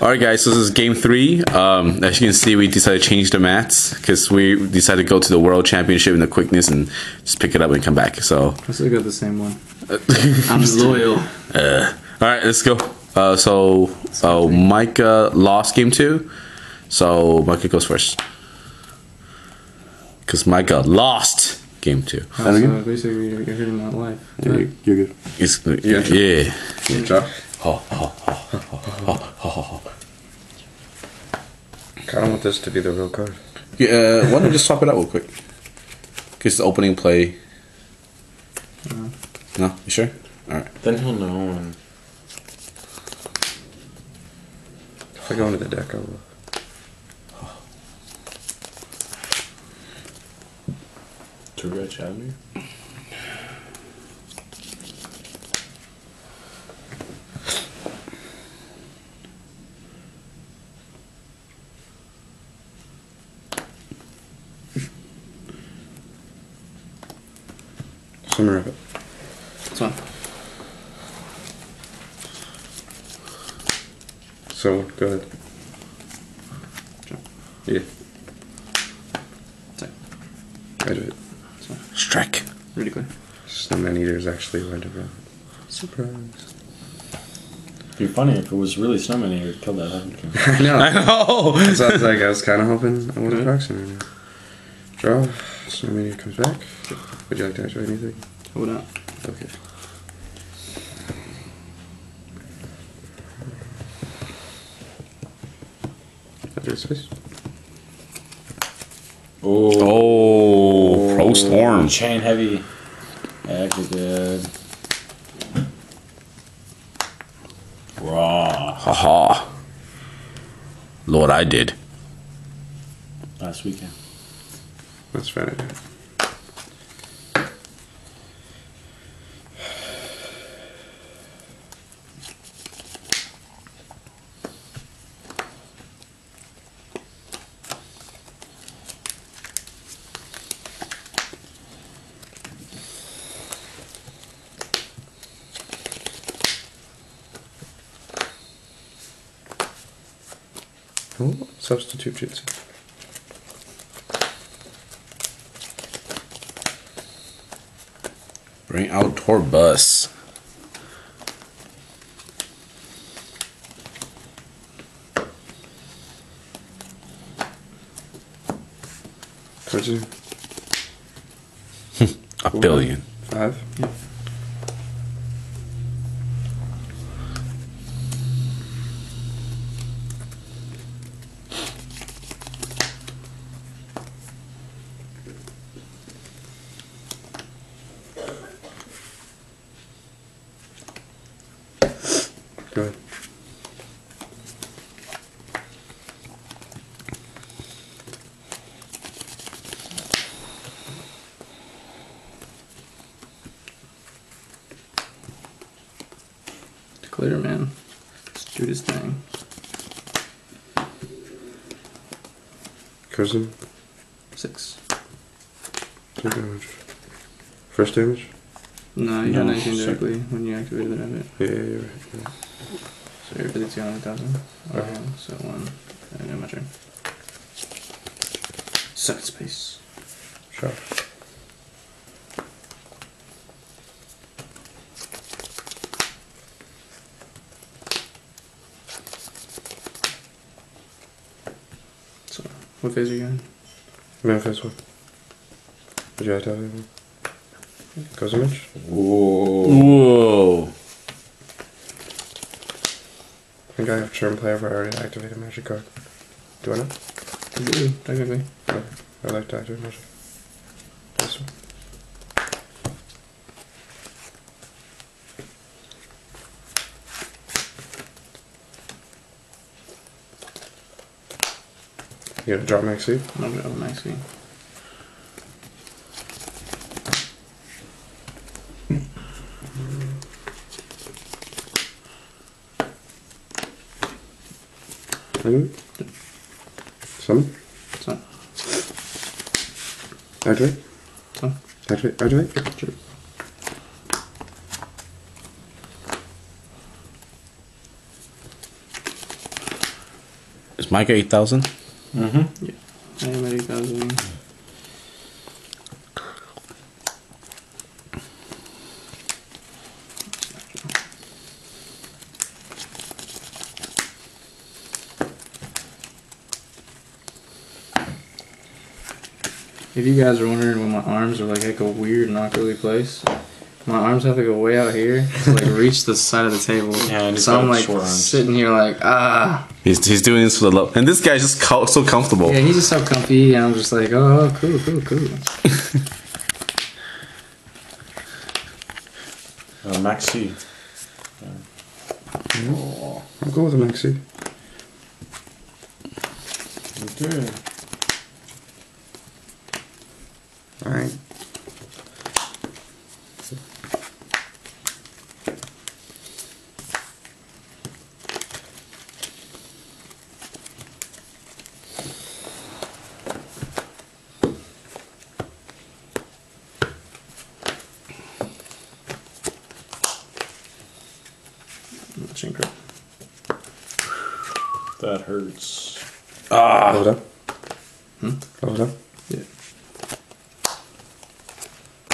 Alright guys, so this is game 3. As you can see, we decided to change the mats because we decided to go to the World Championship in the quickness and just pick it up and come back. So I still got the same one. I'm loyal. Alright, let's go. So Micah lost game 2. So Micah goes first. Because Micah lost game 2. So basically, you're hitting my life. Yeah, you're good. Yeah. Good job. I don't want this to be the real card. Yeah, why don't we just swap it out real quick? Because the opening play. No, you sure? Alright. Then he'll know. And If I go into the deck, I will. to Rich Avenue. Summer of it. This one. So, go ahead. Yeah. Sorry. I do it. Strike. Really quick. Snowman Eater's actually went around. Surprise. It'd be funny if it was really Snowman Eater to kill that Hurricane. I know. I know. So I was like, I was kind of hoping I wasn't proxying right now. Draw. Snowman Eater comes back. Would you like to activate anything? Hold out. Okay. Other space. Oh, Pro Storm. Chain heavy. Actually good. Raw. Haha. Lord, I did. Last weekend. That's Friday. Oh, substitute jutsu. Bring out tour bus. Cards A billion. 5. Yeah. Go ahead. Glitter man. Let's do this thing. Cousin. 6. 2 damage. First damage? No, you No, got 19 six. directly when you activated the rabbit. Yeah, you're right. Yeah. So your ability on 1,000. Okay. So 1. And then my turn. Second space. Sure. So, what phase are you in? Manifest one. Would you like to have anything? Goes image? Whoa. I think I have turn play if I already activated magic card. Do I not? You do, technically. No. I like to activate magic. This one. You gonna drop max seed? I'm gonna go max V. Summon? So, Activate? so. Activate? Activate? Sure. Is Micah 8,000? Mm-hmm. I am at 8,000. If you guys are wondering why my arms are like a weird and awkwardly placed, my arms have to go way out here to like reach the side of the table. Yeah, and he's so I'm got like short arms. sitting here like He's doing this for the love. And this guy's just so comfortable. Yeah, he's just so comfy, and I'm just like, oh, cool. Maxi. I'm cool with a Maxi. Okay. Alright. Synchro. That hurts. Hold up. Hold up. Yeah.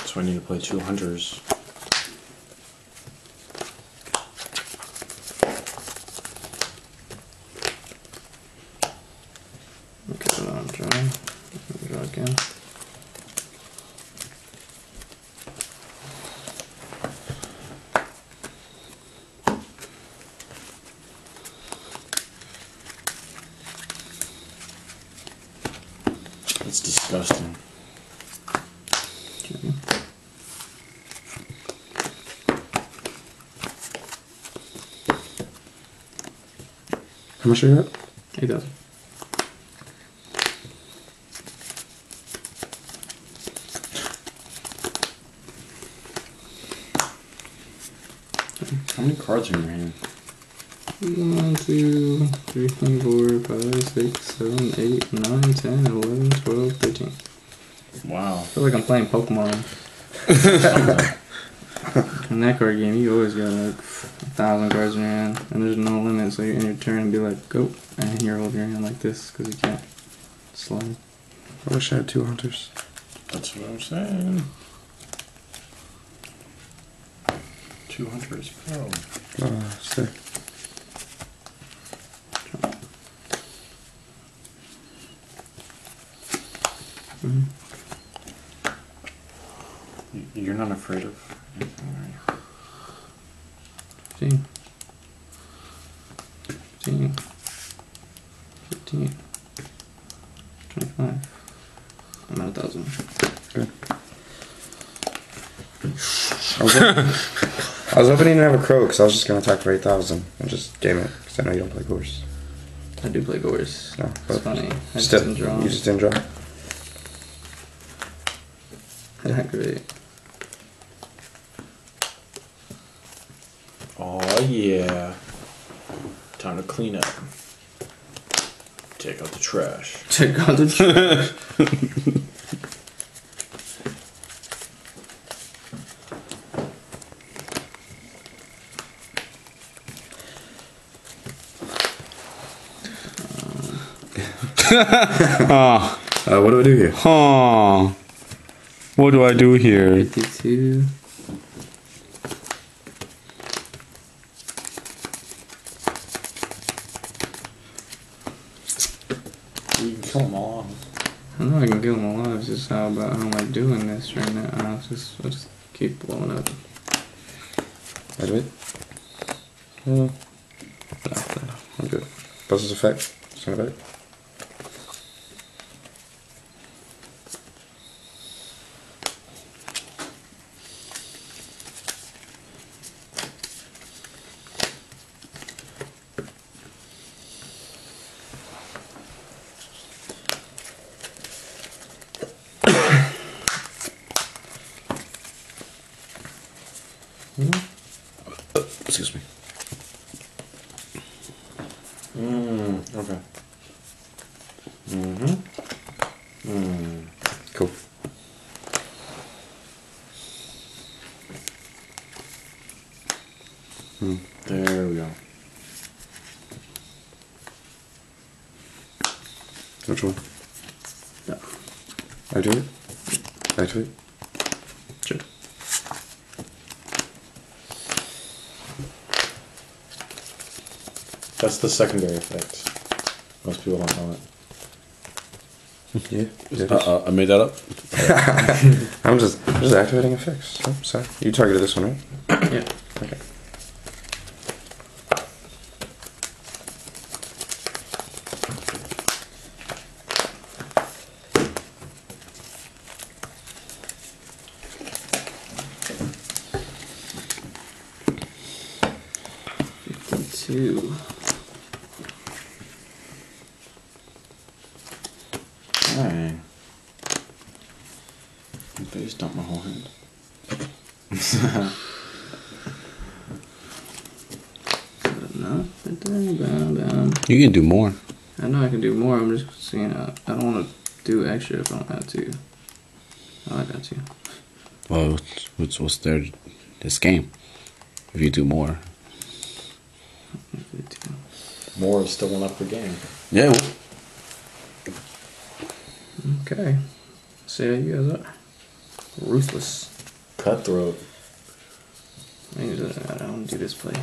So I need to play 200s. Okay, hold on, draw again. That's disgusting. Okay. How much are you at? 8,000. How many cards are in your hand? 1, 2, 3, 4, 5, 6, 7, 8, 9, 10, 11, 12, 13. Wow. I feel like I'm playing Pokemon. In that card game, you always got like 1,000 cards in your hand, and there's no limit, so you're in your turn and be like, go, and you're holding your hand like this, because you can't slide. I wish I had 2 hunters. That's what I'm saying. 200s. Oh. Stay. You're not afraid of anything, are you? 15. 15. 15. 25. I'm at 1,000. Good. I was hoping he didn't have a crow because I was just going to attack for 8,000 and just game it because I know you don't play Gorse. I do play Gorse. No, It's but funny. I just still, didn't draw. you just didn't draw. Not great. Oh yeah. Time to clean up. Take out the trash. Take out the trash. What do I do here? What do I do here? 52. You can kill them all off. I know I can kill them alive. It's just how am I doing this right now? I'll just keep blowing up. Wait, wait. No, I'm good. Buzzer's effect. Send it back. Excuse me. Okay. Cool. There we go. Which one? No. Activate? Activate? Sure. That's the secondary effect. Most people don't know it. Yeah. Yeah, it is. I made that up. I'm just activating effects. Oh, sorry. You targeted this one, right? Yeah. Okay. Two. Dang. They just dumped my whole hand. No. Down. You can do more. I know I can do more. I'm just saying I don't want to do extra if I don't have to. Oh, I got you. Well, what's there? This game. If you do more. More is still one up per game. Yeah. Okay. See how you guys are. Ruthless. Cutthroat. I don't do this play.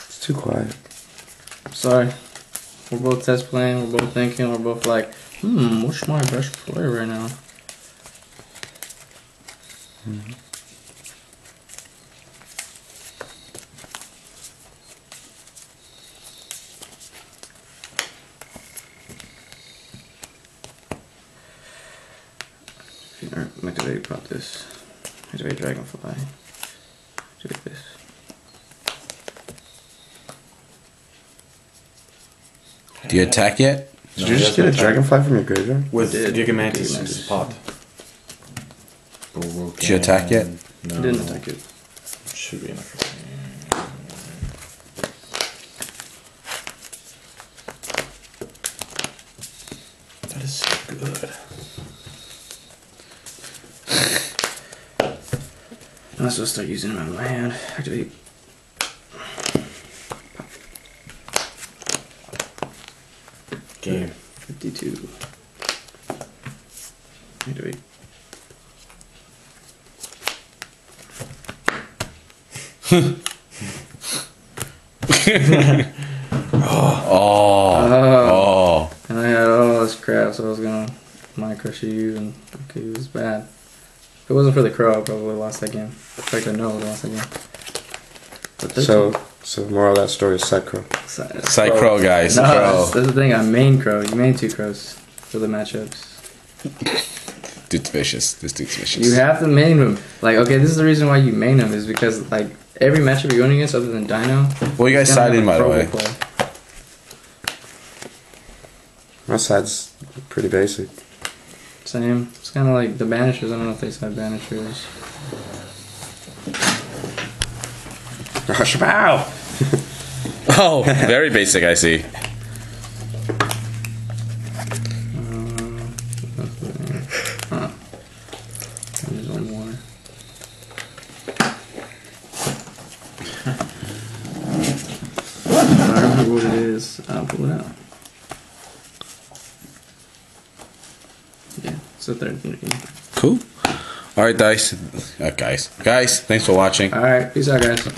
It's too quiet. Sorry. We're both test playing, we're both thinking, we're both like, what's my best play right now? Mm-hmm. Activate pop this. Activate dragonfly. Activate this. Do you attack yet? Did you just get a dragonfly from your graveyard? With Did. Gigamantis Gigamantis. just popped. Did you attack yet? No. I didn't attack it. Should be enough. That is so good. I'm supposed to start using them out of my hand. Activate. Game. 52. Activate. Oh. And I had all this crap, so I was gonna Micah you, and okay, it was bad. If it wasn't for the crow, I probably lost that game. In fact, I know I would have lost that game. But 13. So moral of that story is side crow. Side crow, guys. No, Crow. that's the thing. I main crow. You main two crows for the matchups. Dude's vicious. This dude's vicious. You have to main them. Like, okay, this is the reason why you main them is because like every matchup you're going against, other than Dino. What you guys it's gonna siding, have a by the way? crow play. My side's pretty basic. Same. It's kind of like the Banishers. I don't know if they side Banishers. Shabow! Oh, very basic, I see. Huh. There's one more. If I remember what it is, I'll pull it out. Yeah, it's a 13. Cool. All right, guys. Guys, thanks for watching. Alright, peace out, guys.